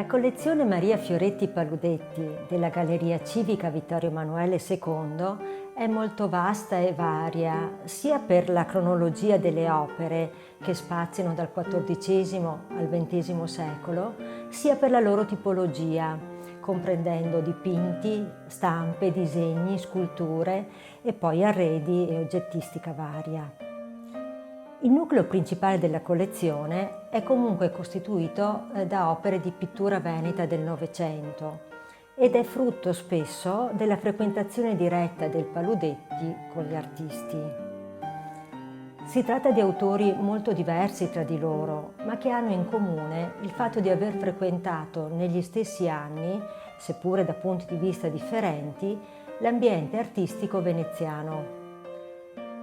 La collezione Maria Fioretti Paludetti della Galleria Civica Vittorio Emanuele II è molto vasta e varia, sia per la cronologia delle opere, che spaziano dal XIV al XX secolo, sia per la loro tipologia, comprendendo dipinti, stampe, disegni, sculture e poi arredi e oggettistica varia. Il nucleo principale della collezione è comunque costituito da opere di pittura veneta del Novecento ed è frutto spesso della frequentazione diretta del Paludetti con gli artisti. Si tratta di autori molto diversi tra di loro, ma che hanno in comune il fatto di aver frequentato negli stessi anni, seppure da punti di vista differenti, l'ambiente artistico veneziano.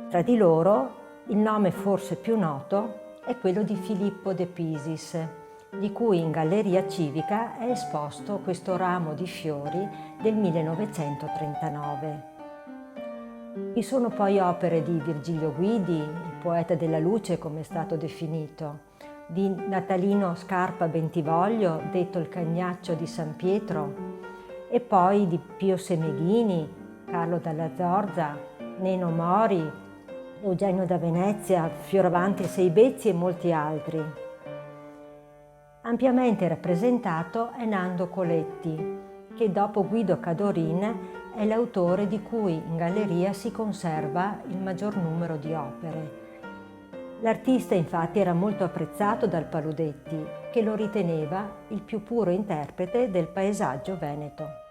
Tra di loro, il nome forse più noto è quello di Filippo de Pisis, di cui in Galleria Civica è esposto questo ramo di fiori del 1939. Vi sono poi opere di Virgilio Guidi, il poeta della luce come è stato definito, di Natalino Scarpa Bentivoglio, detto il Cagnaccio di San Pietro, e poi di Pio Semeghini, Carlo Dalla Zorza, Neno Mori, Eugenio da Venezia, Fioravanti e Seibezzi e molti altri. Ampiamente rappresentato è Nando Coletti, che dopo Guido Cadorin è l'autore di cui in galleria si conserva il maggior numero di opere. L'artista infatti era molto apprezzato dal Paludetti, che lo riteneva il più puro interprete del paesaggio veneto.